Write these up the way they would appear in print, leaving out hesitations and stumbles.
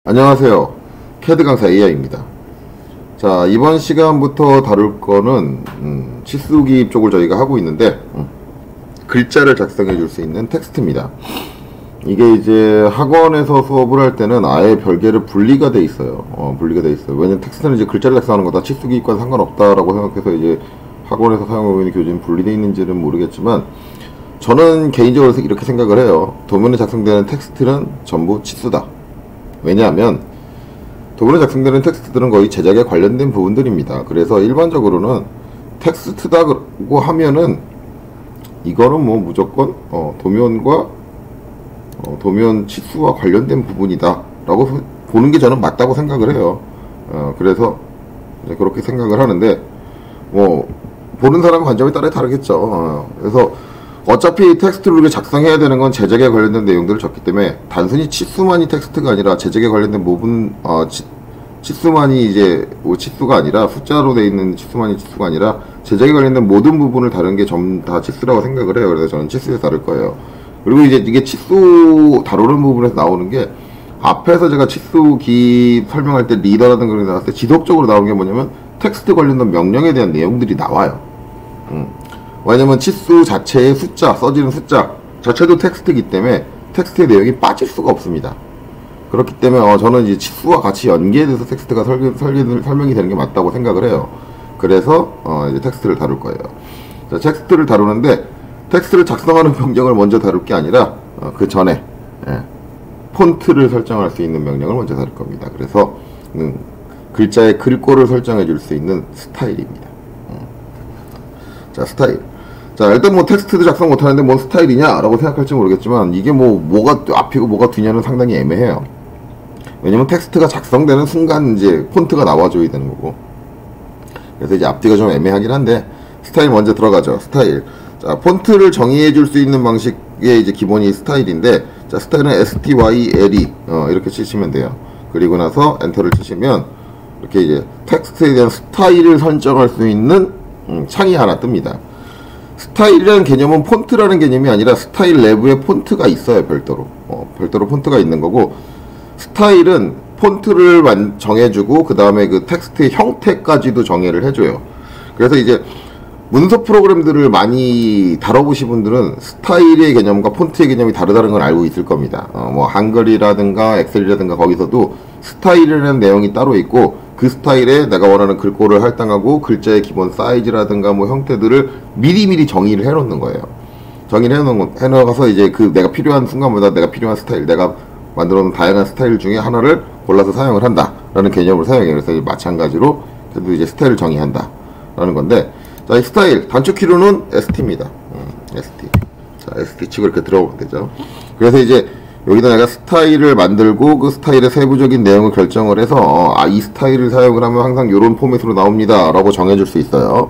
안녕하세요. 캐드 강사 AI입니다. 자, 이번 시간부터 다룰 거는 치수 기입 쪽을 저희가 하고 있는데 글자를 작성해 줄 수 있는 텍스트입니다. 이게 이제 학원에서 수업을 할 때는 아예 별개로 분리가 돼 있어요. 분리가 돼 있어요. 왜냐면 텍스트는 이제 글자를 작성하는 거다 치수 기입과 상관없다라고 생각해서 이제 학원에서 사용하고 있는 교재는 분리되어 있는지는 모르겠지만 저는 개인적으로 이렇게 생각을 해요. 도면에 작성되는 텍스트는 전부 치수다. 왜냐하면 도면에 작성되는 텍스트들은 거의 제작에 관련된 부분들입니다. 그래서 일반적으로는 텍스트다고 하면은 이거는 뭐 무조건 도면과 도면 치수와 관련된 부분이다 라고 보는 게 저는 맞다고 생각을 해요. 그래서 그렇게 생각을 하는데 뭐 보는 사람 관점에 따라 다르겠죠. 그래서 어차피 텍스트를 작성해야 되는 건 제작에 관련된 내용들을 적기 때문에 단순히 치수만이 텍스트가 아니라 제작에 관련된 부분 치수만이 이제 치수가 아니라 숫자로 되어 있는 치수만이 치수가 아니라 제작에 관련된 모든 부분을 다루는 게 전부 다 치수라고 생각을 해요. 그래서 저는 치수에서 다룰 거예요. 그리고 이제 이게 치수 다루는 부분에서 나오는 게 앞에서 제가 치수 기입 설명할 때 리더라든 그런 게 나왔을 때 지속적으로 나오는 게 뭐냐면 텍스트 관련된 명령에 대한 내용들이 나와요. 왜냐면 치수 자체의 숫자, 써지는 숫자 자체도 텍스트이기 때문에 텍스트의 내용이 빠질 수가 없습니다. 그렇기 때문에 저는 이제 치수와 같이 연계돼서 텍스트가 설명이 되는 게 맞다고 생각을 해요. 그래서 이제 텍스트를 다룰 거예요. 자, 텍스트를 다루는데 텍스트를 작성하는 명령을 먼저 다룰 게 아니라 그 전에 폰트를 설정할 수 있는 명령을 먼저 다룰 겁니다. 그래서 글자의 글꼴을 설정해 줄 수 있는 스타일입니다. 자, 스타일. 자, 일단 뭐 텍스트도 작성 못하는데 뭔 스타일이냐 라고 생각할지 모르겠지만 이게 뭐가 앞이고 뭐가 뒤냐는 상당히 애매해요. 왜냐면 텍스트가 작성되는 순간 이제 폰트가 나와줘야 되는 거고, 그래서 이제 앞뒤가 좀 애매하긴 한데 스타일 먼저 들어가죠. 스타일. 자, 폰트를 정의해 줄 수 있는 방식의 이제 기본이 스타일인데, 자, 스타일은 STYLE 이렇게 치시면 돼요. 그리고 나서 엔터를 치시면 이렇게 이제 텍스트에 대한 스타일을 설정할 수 있는 창이 하나 뜹니다. 스타일이라는 개념은 폰트라는 개념이 아니라 스타일 내부에 폰트가 있어요. 별도로 별도로 폰트가 있는 거고, 스타일은 폰트를 정해주고 그 다음에 그 텍스트의 형태까지도 정의를 해줘요. 그래서 이제 문서 프로그램들을 많이 다뤄보신 분들은 스타일의 개념과 폰트의 개념이 다르다는 걸 알고 있을 겁니다. 뭐 한글이라든가 엑셀이라든가 거기서도 스타일이라는 내용이 따로 있고, 그 스타일에 내가 원하는 글꼴을 할당하고 글자의 기본 사이즈라든가 뭐 형태들을 미리미리 정의를 해놓는 거예요. 정의를 해놓아서 이제 그 내가 필요한 순간마다 내가 필요한 스타일, 내가 만들어놓은 다양한 스타일 중에 하나를 골라서 사용을 한다 라는 개념을 사용해요. 그래서 마찬가지로 그래도 이제 스타일을 정의한다 라는 건데, 자, 이 스타일 단축 키로는 ST입니다. ST. 자, ST 치고 이렇게 들어오면 되죠. 그래서 이제 여기다 내가 스타일을 만들고 그 스타일의 세부적인 내용을 결정을 해서 이 스타일을 사용을 하면 항상 이런 포맷으로 나옵니다 라고 정해줄 수 있어요.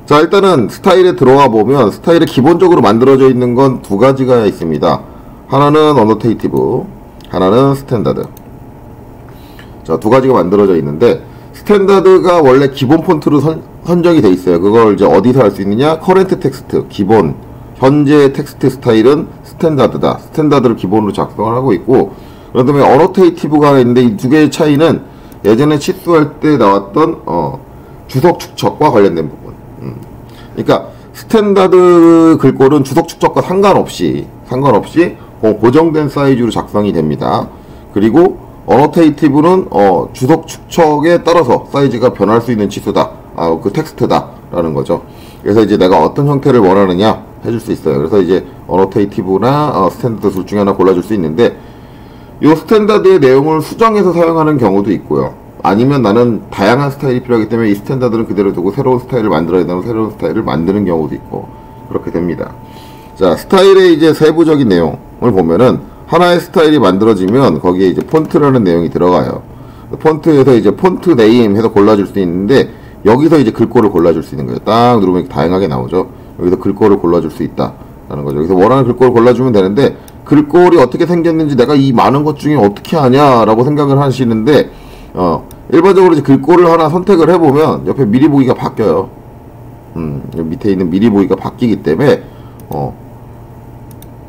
자, 일단은 스타일에 들어와 보면 스타일에 기본적으로 만들어져 있는 건 두 가지가 있습니다. 하나는 어노테이티브, 하나는 스탠다드. 자, 두 가지가 만들어져 있는데, 스탠다드가 원래 기본 폰트로 선정이 돼 있어요. 그걸 이제 어디서 할 수 있느냐? 커런트 텍스트, 기본 현재 텍스트 스타일은 스탠다드다. 스탠다드를 기본으로 작성을 하고 있고, 그 다음에 어노테이티브가 있는데 이 두 개의 차이는 예전에 치수할 때 나왔던 주석 축척과 관련된 부분. 그러니까 스탠다드 글꼴은 주석 축척과 상관없이 고정된 사이즈로 작성이 됩니다. 그리고 어노테이티브는 주석 축척에 따라서 사이즈가 변할 수 있는 치수다. 그 텍스트다 라는 거죠. 그래서 이제 내가 어떤 형태를 원하느냐 해줄 수 있어요. 그래서 이제 어노테이티브나 스탠다드 둘 중에 하나 골라줄 수 있는데, 이 스탠다드의 내용을 수정해서 사용하는 경우도 있고요. 아니면 나는 다양한 스타일이 필요하기 때문에 이 스탠다드는 그대로 두고 새로운 스타일을 만들어야 되면 새로운 스타일을 만드는 경우도 있고 그렇게 됩니다. 자, 스타일의 이제 세부적인 내용을 보면은 하나의 스타일이 만들어지면 거기에 이제 폰트라는 내용이 들어가요. 폰트에서 이제 폰트 네임 해서 골라줄 수 있는데, 여기서 이제 글꼴을 골라줄 수 있는 거예요. 딱 누르면 다양하게 나오죠. 여기서 글꼴을 골라줄 수 있다라는 거죠. 여기서 원하는 글꼴을 골라주면 되는데, 글꼴이 어떻게 생겼는지 내가 이 많은 것 중에 어떻게 하냐라고 생각을 하시는데, 일반적으로 이제 글꼴을 하나 선택을 해보면 옆에 미리 보기가 바뀌어요. 밑에 있는 미리 보기가 바뀌기 때문에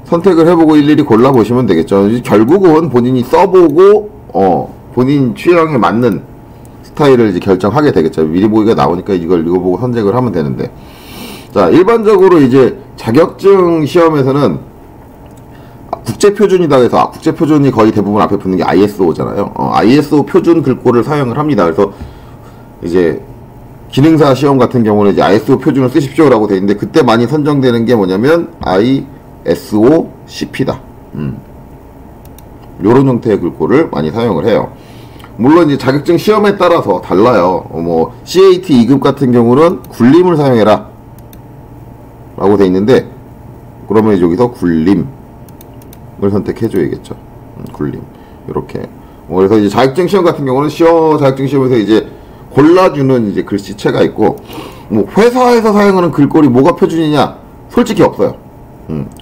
선택을 해보고 일일이 골라보시면 되겠죠. 결국은 본인이 써보고 본인 취향에 맞는 스타일을 이제 결정하게 되겠죠. 미리 보기가 나오니까 이걸 이거 보고 선택을 하면 되는데, 자, 일반적으로 이제 자격증 시험에서는 국제 표준이다 해서 국제 표준이 거의 대부분 앞에 붙는 게 ISO잖아요. ISO 표준 글꼴을 사용을 합니다. 그래서 이제 기능사 시험 같은 경우는 이제 ISO 표준을 쓰십시오라고 돼 있는데, 그때 많이 선정되는 게 뭐냐면 ISO CP다. 요런 형태의 글꼴을 많이 사용을 해요. 물론 이제 자격증 시험에 따라서 달라요. 뭐 CAT 2급 같은 경우는 굴림을 사용해라 라고 돼 있는데, 그러면 여기서 굴림을 선택해 줘야겠죠. 굴림. 이렇게. 그래서 이제 자격증 시험 같은 경우는 자격증 시험에서 이제 골라주는 이제 글씨체가 있고, 뭐 회사에서 사용하는 글꼴이 뭐가 표준이냐? 솔직히 없어요.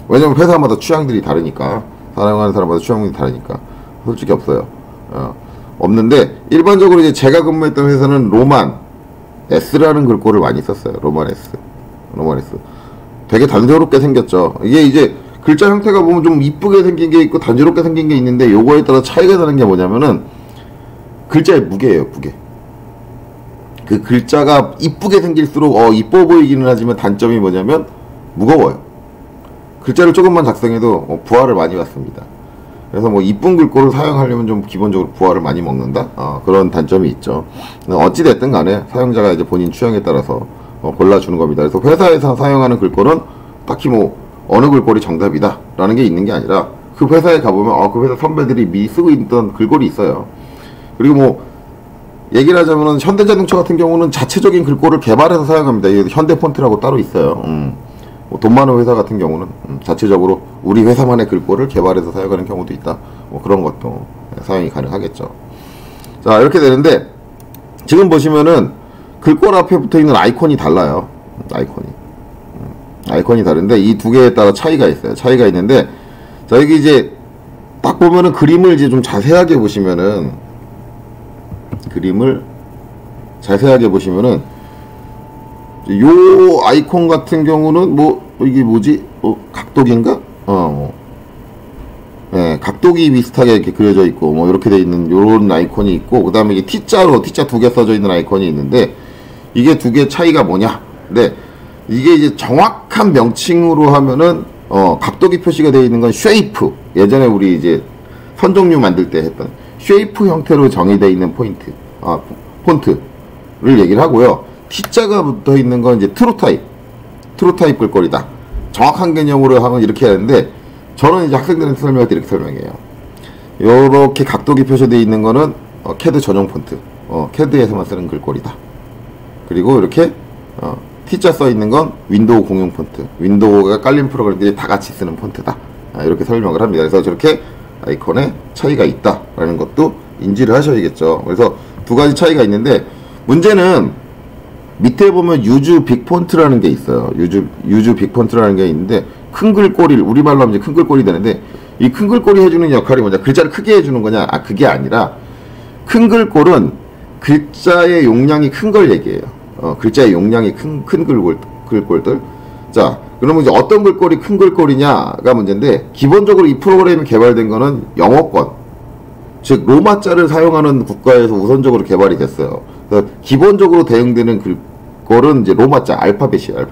왜냐면 회사마다 취향들이 다르니까, 사용하는 사람마다 취향이 다르니까 솔직히 없어요. 없는데, 일반적으로 이제 제가 근무했던 회사는 로만 S라는 글꼴을 많이 썼어요. 로만 S. 되게 단조롭게 생겼죠. 이게 이제 글자 형태가 보면 좀 이쁘게 생긴 게 있고 단조롭게 생긴 게 있는데, 요거에 따라 차이가 나는 게 뭐냐면은 글자의 무게예요. 무게. 그 글자가 이쁘게 생길수록 이뻐 보이기는 하지만 단점이 뭐냐면 무거워요. 글자를 조금만 작성해도 부하를 많이 받습니다. 그래서 뭐 이쁜 글꼴을 사용하려면 좀 기본적으로 부하를 많이 먹는다? 그런 단점이 있죠. 어찌됐든 간에 사용자가 이제 본인 취향에 따라서 골라주는 겁니다. 그래서 회사에서 사용하는 글꼴은 딱히 뭐 어느 글꼴이 정답이다 라는 게 있는 게 아니라, 그 회사에 가보면 그 회사 선배들이 미리 쓰고 있던 글꼴이 있어요. 그리고 뭐 얘기를 하자면은 현대자동차 같은 경우는 자체적인 글꼴을 개발해서 사용합니다. 현대 폰트라고 따로 있어요. 뭐 돈 많은 회사 같은 경우는 자체적으로 우리 회사만의 글꼴을 개발해서 사용하는 경우도 있다. 뭐 그런 것도 사용이 가능하겠죠. 자, 이렇게 되는데, 지금 보시면은 글꼴 앞에 붙어 있는 아이콘이 달라요. 아이콘이 다른데 이 두 개에 따라 차이가 있어요. 차이가 있는데, 자, 여기 이제 딱 보면은 그림을 이제 좀 자세하게 보시면은, 요 아이콘 같은 경우는 이게 뭐지? 각도기인가? 네, 각도기 비슷하게 이렇게 그려져 있고, 뭐 이렇게 돼 있는 요런 아이콘이 있고, 그 다음에 이게 T자 두 개 써져 있는 아이콘이 있는데, 이게 두 개 차이가 뭐냐? 근데 이게 이제 정확한 명칭으로 하면은 각도기 표시가 되어 있는 건 쉐이프. 예전에 우리 이제 선종류 만들 때 했던 쉐이프 형태로 정의되어 있는 폰트를 얘기를 하고요. T자가 붙어 있는 건 이제 트루타입 글꼴이다. 정확한 개념으로 하면 이렇게 하는데, 저는 이제 학생들한테 설명할 때 이렇게 설명해요. 요렇게 각도기 표시되어 있는 거는 CAD 전용 폰트, CAD에서만 쓰는 글꼴이다. 그리고 이렇게 T자 써 있는 건 윈도우 공용 폰트, 윈도우가 깔린 프로그램들이 다 같이 쓰는 폰트다. 이렇게 설명을 합니다. 그래서 저렇게 아이콘에 차이가 있다라는 것도 인지를 하셔야겠죠. 그래서 두 가지 차이가 있는데, 문제는 밑에 보면 유즈 빅 폰트라는 게 있어요. 유즈 빅 폰트라는 게 있는데, 큰 글꼴이, 우리말로 하면 이제 큰 글꼴이 되는데, 이 큰 글꼴이 해주는 역할이 뭐냐? 글자를 크게 해주는 거냐? 그게 아니라, 큰 글꼴은 글자의 용량이 큰 걸 얘기해요. 글자의 용량이 큰 글꼴들. 자, 그러면 이제 어떤 글꼴이 큰 글꼴이냐가 문제인데, 기본적으로 이 프로그램이 개발된 거는 영어권, 즉 로마자를 사용하는 국가에서 우선적으로 개발이 됐어요. 그래서 기본적으로 대응되는 글꼴은 이제 로마자, 알파벳이에요.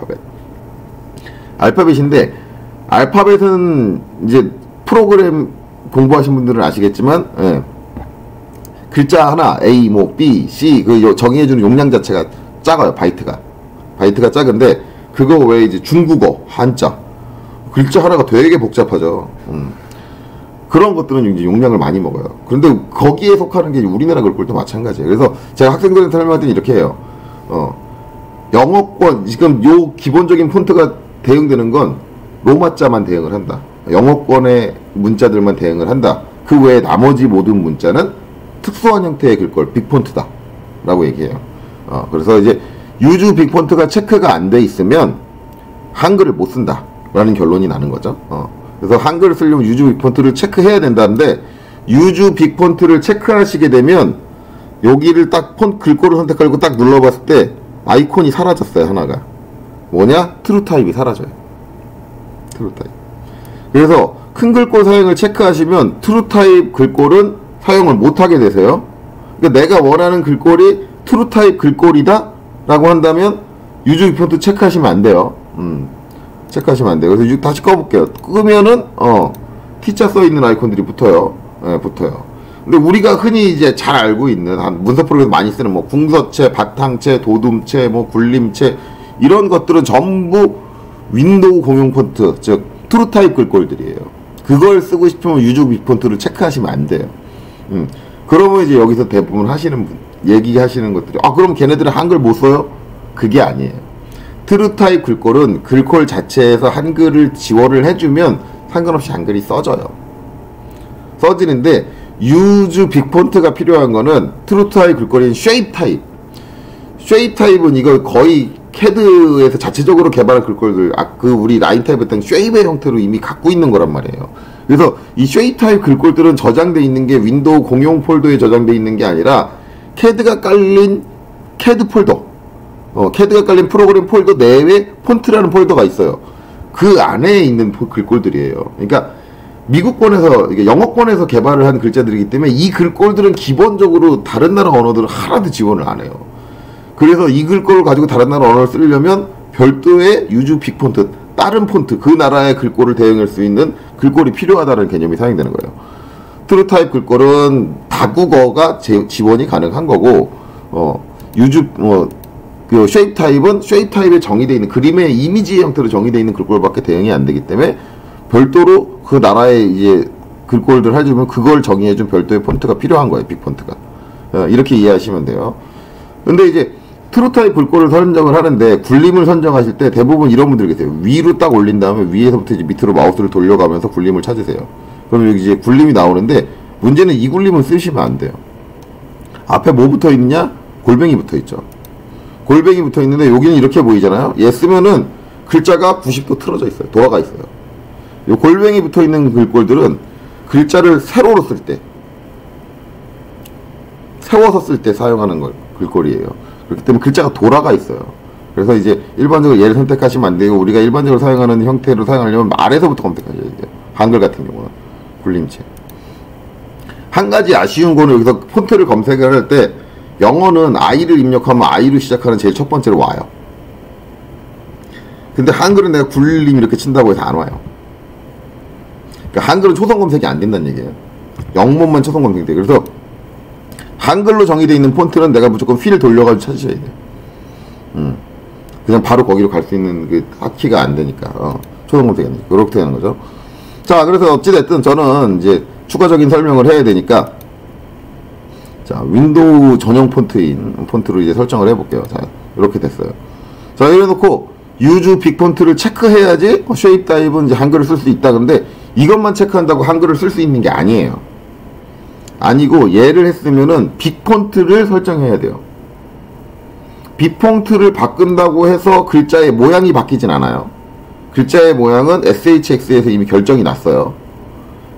알파벳인데, 알파벳은 이제 프로그램 공부하신 분들은 아시겠지만, 글자 하나 A, B, C 정의해주는 용량 자체가 작아요. 바이트가 작은데, 그거 외에 이제 중국어, 한자, 글자 하나가 되게 복잡하죠. 그런 것들은 이제 용량을 많이 먹어요. 그런데 거기에 속하는 게 우리나라 글꼴도 마찬가지예요. 그래서 제가 학생들한테 설명할 때는 이렇게 해요. 영어권, 지금 요 기본적인 폰트가 대응되는 건 로마자만 대응을 한다. 영어권의 문자들만 대응을 한다. 그 외에 나머지 모든 문자는 특수한 형태의 글꼴, 빅폰트다 라고 얘기해요. 그래서 이제 유즈 빅폰트가 체크가 안 돼 있으면 한글을 못 쓴다 라는 결론이 나는 거죠. 그래서 한글을 쓰려면 유즈 빅폰트를 체크해야 된다는데, 유즈 빅폰트를 체크하시게 되면 여기를 딱 글꼴을 선택하고 딱 눌러봤을 때 아이콘이 사라졌어요. 하나가 뭐냐? 트루타입이 사라져요. 트루타입. 그래서 큰 글꼴 사용을 체크하시면 트루타입 글꼴은 사용을 못하게 되세요. 그러니까 내가 원하는 글꼴이 트루 타입 글꼴이다 라고 한다면 유즈 빅폰트 체크하시면 안 돼요. 체크하시면 안 돼요. 그래서 다시 꺼볼게요. 끄면은 T자 써있는 아이콘들이 붙어요. 예, 붙어요. 근데 우리가 흔히 이제 잘 알고 있는 문서 프로그램 많이 쓰는 뭐 궁서체, 바탕체, 도둠체, 뭐 굴림체 이런 것들은 전부 윈도우 공용 폰트, 즉 트루 타입 글꼴들이에요. 그걸 쓰고 싶으면 유즈 빅폰트를 체크하시면 안 돼요. 그러면 이제 여기서 대부분 하시는 분 얘기하시는 것들이 그럼 걔네들은 한글 못 써요? 그게 아니에요. 트루 타입 글꼴은 글꼴 자체에서 한글을 지원을 해주면 상관없이 한글이 써져요. 써지는데 유즈 빅폰트가 필요한 거는 트루 타입 글꼴인 쉐입 타입. 쉐입 타입은 이거 거의 캐드에서 자체적으로 개발한 글꼴들, 우리 라인 타입 했던 쉐입의 형태로 이미 갖고 있는 거란 말이에요. 그래서 이 쉐입 타입 글꼴들은 저장되어 있는 게 윈도우 공용 폴더에 저장되어 있는 게 아니라 캐드가 깔린 캐드 폴더, 캐드가 깔린 프로그램 폴더 내에 폰트라는 폴더가 있어요. 그 안에 있는 글꼴들이에요. 그러니까 미국권에서, 영어권에서 개발을 한 글자들이기 때문에 이 글꼴들은 기본적으로 다른 나라 언어들은 하나도 지원을 안 해요. 그래서 이 글꼴을 가지고 다른 나라 언어를 쓰려면 별도의 유즈 빅폰트, 다른 폰트, 그 나라의 글꼴을 대응할 수 있는 글꼴이 필요하다는 개념이 사용되는 거예요. 트루 타입 글꼴은 다국어가 지원이 가능한 거고, 그 쉐입 타입은 쉐입 타입에 정의되어 있는 그림의 이미지 형태로 정의되어 있는 글꼴밖에 대응이 안 되기 때문에 별도로 그 나라의 이제 글꼴들 해주면 그걸 정의해준 별도의 폰트가 필요한 거예요. 빅폰트가. 이렇게 이해하시면 돼요. 근데 이제 트루 타입 글꼴을 선정을 하는데 굴림을 선정하실 때 대부분 이런 분들 계세요. 위로 딱 올린 다음에 위에서부터 이제 밑으로 마우스를 돌려가면서 굴림을 찾으세요. 그러면 여기 이제 굴림이 나오는데 문제는 이 굴림은 쓰시면 안 돼요. 앞에 뭐 붙어 있느냐? 골뱅이 붙어 있죠. 골뱅이 붙어 있는데 여기는 이렇게 보이잖아요. 얘 쓰면은 글자가 90도 틀어져 있어요. 도화가 있어요. 요 골뱅이 붙어 있는 글꼴들은 글자를 세로로 쓸 때, 세워서 쓸 때 사용하는 글꼴이에요. 그렇기 때문에 글자가 돌아가 있어요. 그래서 이제 일반적으로 얘를 선택하시면 안 되고 우리가 일반적으로 사용하는 형태로 사용하려면 아래서부터 선택하셔야 돼요. 한글 같은 경우는 굴림체. 한 가지 아쉬운 거는 여기서 폰트를 검색을 할 때 영어는 I를 입력하면 I로 시작하는 제일 첫 번째로 와요. 근데 한글은 내가 굴림 이렇게 친다고 해서 안 와요. 그러니까 한글은 초성 검색이 안 된다는 얘기예요. 영문만 초성 검색이 돼요. 그래서 한글로 정의되어 있는 폰트는 내가 무조건 휠 돌려가지고 찾으셔야 돼요. 그냥 바로 거기로 갈 수 있는 그 하키가 안 되니까. 초성 검색이 안 되니까. 그렇게 되는 거죠. 자, 그래서 어찌됐든 저는 이제 추가적인 설명을 해야 되니까, 자, 윈도우 전용 폰트로 이제 설정을 해볼게요. 자, 이렇게 됐어요. 자, 이래놓고, 유즈 빅폰트를 체크해야지, 쉐입 타입은 이제 한글을 쓸 수 있다. 근데 이것만 체크한다고 한글을 쓸 수 있는 게 아니에요. 아니고, 얘를 했으면은 빅폰트를 설정해야 돼요. 빅폰트를 바꾼다고 해서 글자의 모양이 바뀌진 않아요. 글자의 모양은 SHX에서 이미 결정이 났어요.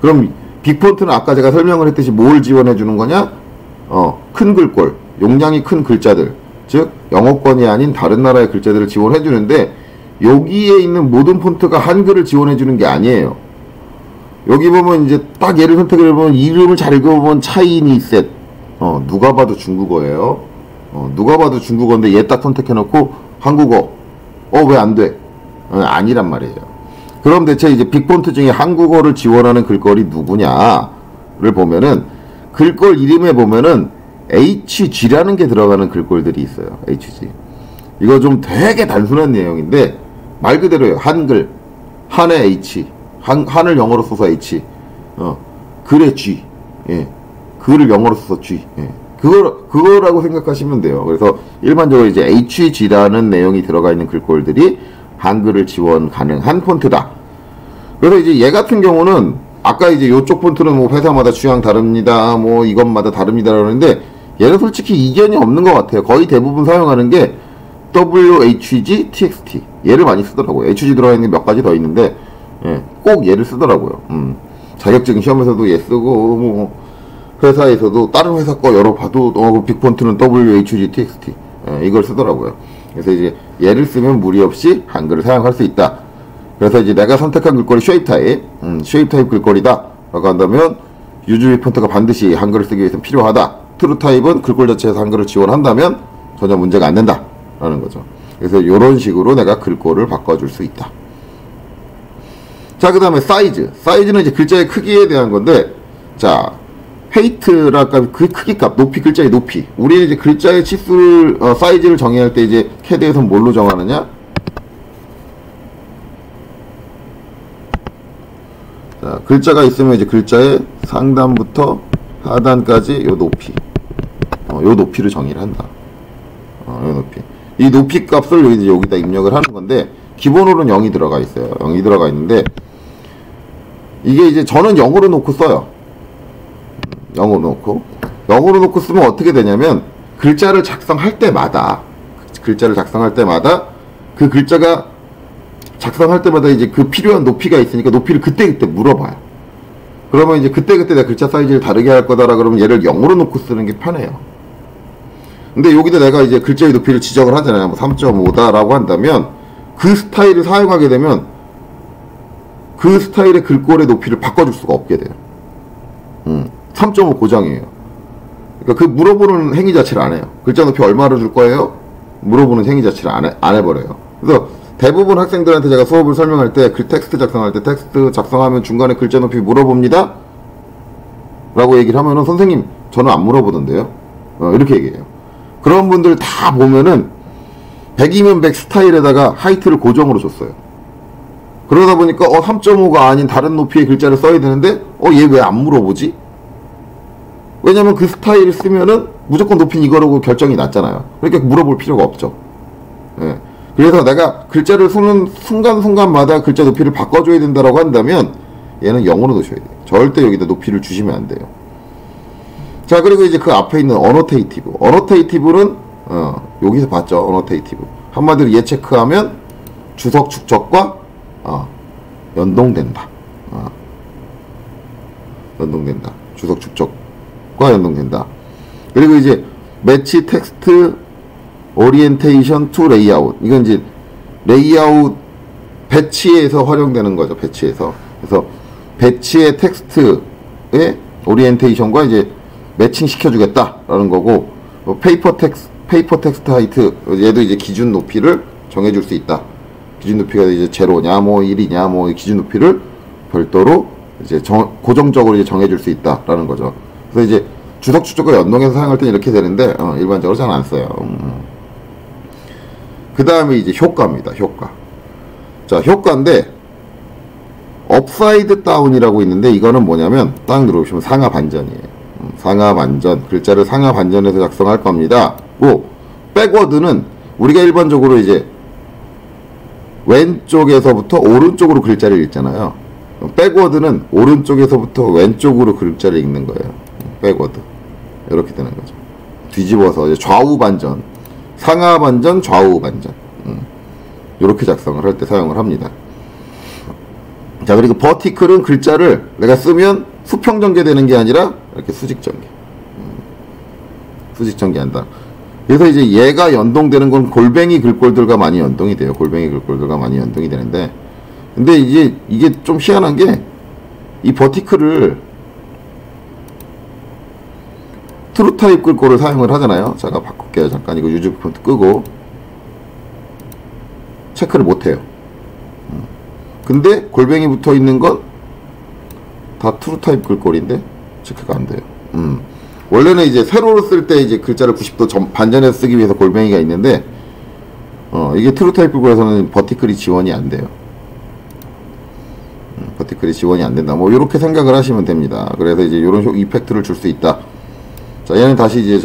그럼 빅폰트는 아까 제가 설명을 했듯이 뭘 지원해 주는 거냐? 큰 글꼴, 용량이 큰 글자들, 즉 영어권이 아닌 다른 나라의 글자들을 지원해 주는데 여기에 있는 모든 폰트가 한글을 지원해 주는 게 아니에요. 여기 보면 이제 딱 얘를 선택을 해보면 이름을 잘 읽어보면 차이니셋, 누가 봐도 중국어예요. 누가 봐도 중국어인데 얘 딱 선택해놓고 한국어, 왜 안 돼? 아니란 말이에요. 그럼 대체 이제 빅폰트 중에 한국어를 지원하는 글꼴이 누구냐를 보면은 글꼴 이름에 보면은 HG라는 게 들어가는 글꼴들이 있어요. HG. 이거 좀 되게 단순한 내용인데 말 그대로예요. 한글, 한의 H, 한을 영어로 써서 H, 글의 G, 예, 글을 영어로 써서 G, 예. 그거라고 생각하시면 돼요. 그래서 일반적으로 이제 HG라는 내용이 들어가 있는 글꼴들이 한글을 지원 가능한 폰트다. 그래서 이제 얘 같은 경우는 아까 이제 요쪽 폰트는 뭐 회사마다 취향 다릅니다. 뭐 이것마다 다릅니다. 그러는데 얘는 솔직히 이견이 없는 것 같아요. 거의 대부분 사용하는 게 WHG, TXT. 얘를 많이 쓰더라고요. HG 들어가 있는 게 몇 가지 더 있는데, 예, 꼭 얘를 쓰더라고요. 자격증 시험에서도 얘 쓰고, 뭐, 회사에서도 다른 회사 거 열어봐도, 빅폰트는 WHG, TXT. 예, 이걸 쓰더라고요. 그래서 이제 얘를 쓰면 무리 없이 한글을 사용할 수 있다. 그래서 이제 내가 선택한 글꼴이 쉐입 타입, 쉐입 타입 글꼴이다 라고 한다면 유즈빅 폰트가 반드시 한글을 쓰기 위해서 필요하다. 트루타입은 글꼴 자체에서 한글을 지원한다면 전혀 문제가 안 된다 라는 거죠. 그래서 이런 식으로 내가 글꼴을 바꿔줄 수 있다. 자, 그 다음에 사이즈는 이제 글자의 크기에 대한 건데, 자, 헤이트랄까, 그 크기값, 높이, 글자의 높이. 우리는 이제 글자의 치수를, 사이즈를 정의할 때 이제 캐드에서는 뭘로 정하느냐? 자, 글자가 있으면 이제 글자의 상단부터 하단까지 요 높이. 요 높이를 정의를 한다. 요 높이. 이 높이 값을 여기다 입력을 하는 건데, 기본으로는 0이 들어가 있어요. 0이 들어가 있는데, 이게 이제 저는 0으로 놓고 써요. 0으로 놓고 쓰면 어떻게 되냐면, 글자를 작성할 때마다 그 글자가 작성할 때마다 이제 그 필요한 높이가 있으니까 높이를 그때그때 물어봐요. 그러면 이제 그때그때 내가 글자 사이즈를 다르게 할 거다라 그러면 얘를 0으로 놓고 쓰는 게 편해요. 근데 여기다 내가 이제 글자의 높이를 지정을 하잖아요. 뭐 3.5다라고 한다면 그 스타일을 사용하게 되면 그 스타일의 글꼴의 높이를 바꿔줄 수가 없게 돼요. 3.5 고정이에요. 그러니까 그 물어보는 행위 자체를 안 해요. 글자 높이 얼마로 줄 거예요? 물어보는 행위 자체를 안 해버려요. 그래서 대부분 학생들한테 제가 수업을 설명할 때, 텍스트 작성할 때, 텍스트 작성하면 중간에 글자 높이 물어봅니다 라고 얘기를 하면은, 선생님 저는 안 물어보던데요, 이렇게 얘기해요. 그런 분들 다 보면은 100이면 100 스타일에다가 하이트를 고정으로 줬어요. 그러다 보니까 3.5가 아닌 다른 높이의 글자를 써야 되는데 얘 왜 안 물어보지? 왜냐면 그 스타일을 쓰면은 무조건 높이는 이거라고 결정이 났잖아요. 그러니까 물어볼 필요가 없죠. 예. 그래서 내가 글자를 쓰는 순간순간마다 글자 높이를 바꿔줘야 된다라고 한다면 얘는 0으로 놓으셔야 돼요. 절대 여기다 높이를 주시면 안 돼요. 자, 그리고 이제 그 앞에 있는 어노테이티브는 여기서 봤죠. 어노테이티브 한마디로 얘 체크하면 주석 축적과 연동된다. 연동된다. 주석 축적과 연동된다. 그리고 이제 매치 텍스트 오리엔테이션 투 레이아웃. 이건 이제 레이아웃 배치에서 활용되는 거죠. 배치에서. 그래서 배치의 텍스트의 오리엔테이션과 이제 매칭 시켜주겠다라는 거고, 페이퍼 텍스트 하이트, 얘도 이제 기준 높이를 정해줄 수 있다. 기준 높이가 이제 0냐, 뭐 1이냐, 뭐 기준 높이를 별도로 이제 고정적으로 이제 정해줄 수 있다라는 거죠. 그래서 이제 주석 축적과 연동해서 사용할 때는 이렇게 되는데, 일반적으로 잘 안 써요. 그 다음에 이제 효과입니다. 효과. 자, 효과인데, 업사이드 다운이라고 있는데, 이거는 뭐냐면, 딱 누르시면 상하 반전이에요. 상하 반전. 글자를 상하 반전해서 작성할 겁니다. 백워드는 우리가 일반적으로 이제 왼쪽에서부터 오른쪽으로 글자를 읽잖아요. 백워드는 오른쪽에서부터 왼쪽으로 글자를 읽는 거예요. 백워드. 이렇게 되는 거죠. 뒤집어서 이제 좌우 반전. 상하 반전, 좌우 반전. 이렇게 작성을 할 때 사용을 합니다. 자, 그리고 버티클은 글자를 내가 쓰면 수평 전개되는 게 아니라 이렇게 수직 전개. 수직 전개한다. 그래서 이제 얘가 연동되는 건 골뱅이 글꼴들과 많이 연동이 돼요. 골뱅이 글꼴들과 많이 연동이 되는데, 근데 이제 이게 좀 희한한 게, 이 버티클을 트루타입 글꼴을 사용을 하잖아요. 제가 바꿀게요. 잠깐 이거 유즈빅 폰트 끄고 체크를 못해요. 근데 골뱅이 붙어 있는 건 다 트루타입 글꼴인데 체크가 안 돼요. 원래는 이제 세로로 쓸 때 이제 글자를 90도 반전해서 쓰기 위해서 골뱅이가 있는데, 이게 트루타입 글꼴에서는 버티클이 지원이 안 돼요. 버티클이 지원이 안 된다. 뭐 이렇게 생각을 하시면 됩니다. 그래서 이제 이런 이펙트를 줄 수 있다. 자, 얘는 다시 이제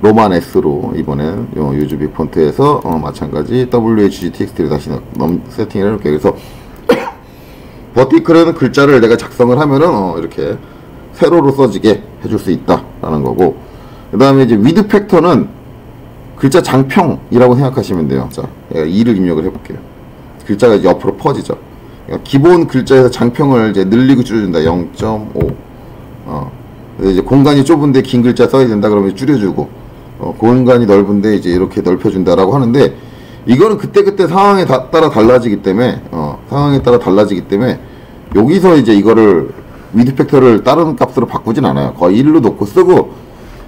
로만 S로 이번엔 유즈빅 폰트에서 마찬가지 WHGTXT를 다시 세팅을 해놓을게요. 그래서 버티클은 글자를 내가 작성을 하면은 이렇게 세로로 써지게 해줄 수 있다라는 거고, 그 다음에 이제 위드 팩터는 글자 장평이라고 생각하시면 돼요. 자, 제가 2를 입력을 해볼게요. 글자가 이제 옆으로 퍼지죠. 그러니까 기본 글자에서 장평을 이제 늘리고 줄여준다. 0.5. 이제 공간이 좁은데 긴 글자 써야 된다 그러면 줄여주고, 공간이 넓은데 이제 이렇게 넓혀준다라고 하는데, 이거는 그때그때 상황에 따라 달라지기 때문에, 여기서 이제 이거를 위드 팩터를 다른 값으로 바꾸진 않아요. 거의 1로 놓고 쓰고,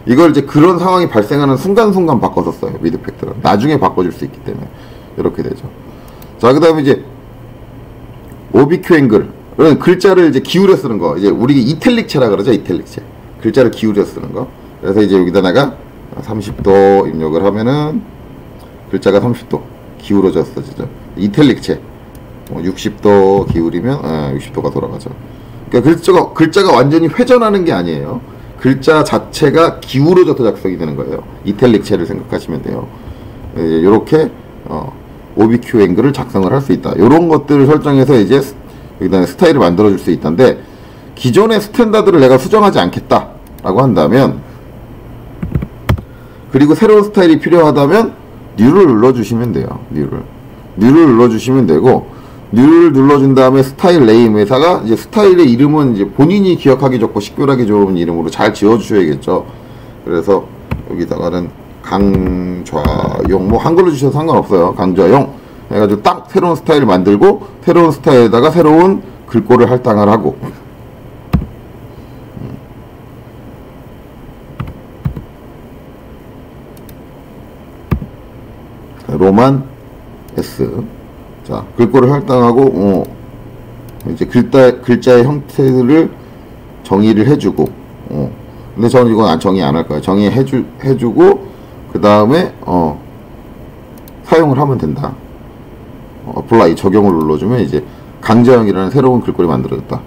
이걸 이제 그런 상황이 발생하는 순간순간 바꿔서 써요. 위드 팩터를. 나중에 바꿔줄 수 있기 때문에. 이렇게 되죠. 자, 그 다음에 이제 OBQ 앵글. 글자를 이제 기울여 쓰는 거. 이제 우리 이탈릭체라 그러죠. 이탈릭체. 글자를 기울여 쓰는 거. 그래서 이제 여기다가 30도 입력을 하면은 글자가 30도 기울어졌어지죠. 이탈릭체. 60도 기울이면 60도가 돌아가죠. 그러니까 글자가 완전히 회전하는 게 아니에요. 글자 자체가 기울어져서 작성이 되는 거예요. 이탈릭체를 생각하시면 돼요. 이렇게 OBQ 앵글을 작성을 할 수 있다. 이런 것들을 설정해서 이제 여기다 스타일을 만들어 줄 수 있다는데, 기존의 스탠다드를 내가 수정하지 않겠다 라고 한다면, 그리고 새로운 스타일이 필요하다면 뉴를 눌러주시면 돼요. 뉴를 눌러주시면 되고, 뉴를 눌러준 다음에 스타일 네임 회사가 이제 스타일의 이름은 이제 본인이 기억하기 좋고 식별하기 좋은 이름으로 잘 지어주셔야겠죠. 그래서 여기다가는 강좌용, 뭐 한글로 주셔도 상관없어요. 강좌용 해가지고 딱 새로운 스타일을 만들고, 새로운 스타일에다가 새로운 글꼴을 할당을 하고, 로만 S. 자, 글꼴을 할당하고, 이제 글자의 형태를 정의를 해주고, 근데 저는 이건 정의 안 할 거예요. 해주고, 그 다음에, 사용을 하면 된다. 어플라이 적용을 눌러주면 이제 강제형이라는 새로운 글꼴이 만들어졌다.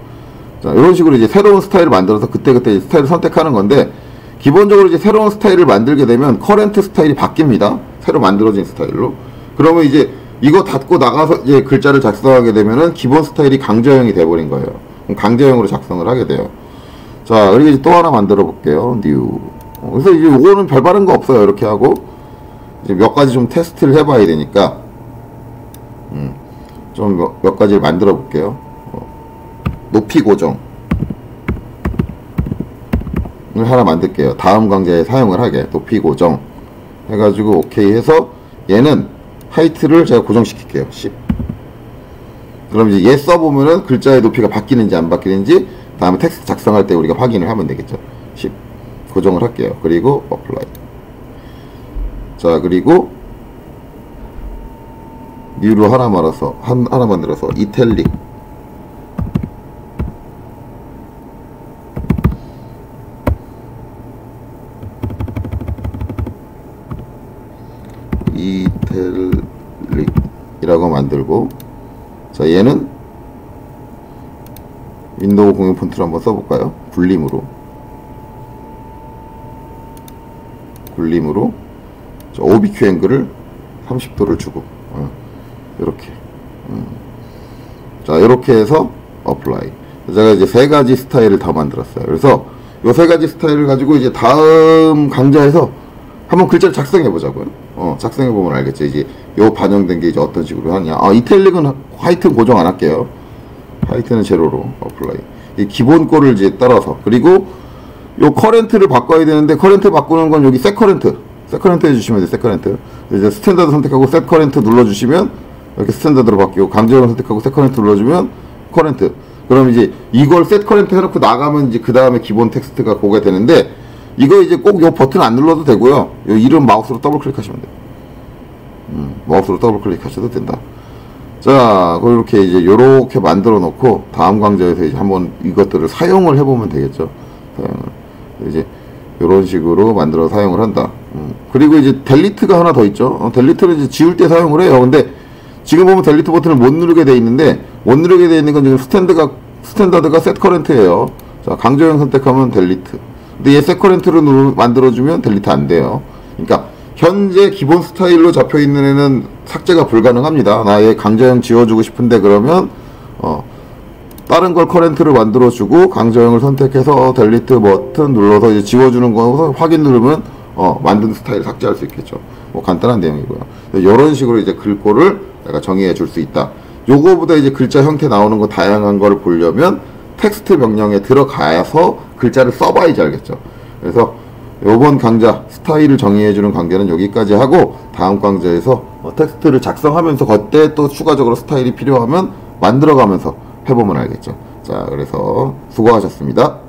자, 이런 식으로 이제 새로운 스타일을 만들어서 그때그때 스타일을 선택하는 건데, 기본적으로 이제 새로운 스타일을 만들게 되면 커렌트 스타일이 바뀝니다. 새로 만들어진 스타일로. 그러면 이제 이거 닫고 나가서 이제 글자를 작성하게 되면은 기본 스타일이 강제형이 돼버린 거예요. 그럼 강제형으로 작성을 하게 돼요. 자, 그리고 이제 또 하나 만들어 볼게요. new. 그래서 이제 이거는 별다른 거 없어요. 이렇게 하고 이제 몇 가지 좀 테스트를 해봐야 되니까 좀 몇 가지를 만들어 볼게요. 높이 고정을 하나 만들게요. 다음 강좌에 사용을 하게. 높이 고정 해가지고 오케이 해서 얘는 하이트를 제가 고정시킬게요. 10. 그럼 이제 얘 써보면은 글자의 높이가 바뀌는지 안 바뀌는지 다음에 텍스트 작성할 때 우리가 확인을 하면 되겠죠. 10 고정을 할게요. 그리고 어플라이. 자, 그리고 뉴로 하나 만들어서 이탈릭. 이탈릭이라고 만들고, 자, 얘는 윈도우 공용 폰트를 한번 써볼까요? 굴림으로 OBQ 앵글을 30도를 주고, 이렇게. 자, 이렇게 해서 어플라이. 제가 이제 세 가지 스타일을 다 만들었어요. 그래서 요 세 가지 스타일을 가지고 이제 다음 강좌에서 한번 글자를 작성해 보자고요. 작성해 보면 알겠죠. 이제 요 반영된 게 이제 어떤 식으로 하냐. 이탈릭은 화이트 고정 안 할게요. 화이트는 제로로 어플라이. 이 기본 거를 이제 따라서. 그리고 요 커렌트를 바꿔야 되는데, 커렌트 바꾸는 건 여기 셋 커렌트 해주시면 돼요. 셋 커렌트. 이제 스탠다드 선택하고 셋 커렌트 눌러주시면 이렇게 스탠다드로 바뀌고, 강제로 선택하고 셋 커렌트 눌러주면 커렌트. 그럼 이제 이걸 셋 커렌트 해놓고 나가면 이제 그 다음에 기본 텍스트가 보게 되는데, 이거 이제 꼭 요 버튼 안 눌러도 되고요. 요 이름 마우스로 더블 클릭하시면 돼요. 마우스로 더블 클릭하셔도 된다. 자, 그렇게 이제 요렇게 만들어 놓고 다음 강좌에서 이제 한번 이것들을 사용을 해보면 되겠죠. 이제 요런 식으로 만들어 사용을 한다. 그리고 이제 델리트가 하나 더 있죠. 델리트는 이제 지울 때 사용을 해요. 근데 지금 보면 델리트 버튼을 못 누르게 돼 있는데, 못 누르게 돼 있는 건 지금 스탠다드가 셋 커렌트예요. 자, 강제형 선택하면 델리트. 근데 얘 셋 커렌트로 만들어주면 델리트 안 돼요. 그러니까 현재 기본 스타일로 잡혀있는 애는 삭제가 불가능합니다. 나 얘 강제형 지워주고 싶은데, 그러면 다른 걸 커렌트로 만들어주고 강제형을 선택해서 델리트 버튼 눌러서 이제 지워주는 거 확인 누르면 만든 스타일 삭제할 수 있겠죠. 뭐 간단한 내용이고요. 이런 식으로 이제 글꼴을 내가 정의해 줄 수 있다. 요거보다 이제 글자 형태 나오는 거 다양한 걸 보려면 텍스트 명령에 들어가서 글자를 써봐야지 알겠죠. 그래서 요번 강좌 스타일을 정의해주는 강좌는 여기까지 하고, 다음 강좌에서 텍스트를 작성하면서 그때 또 추가적으로 스타일이 필요하면 만들어가면서 해보면 알겠죠. 자, 그래서 수고하셨습니다.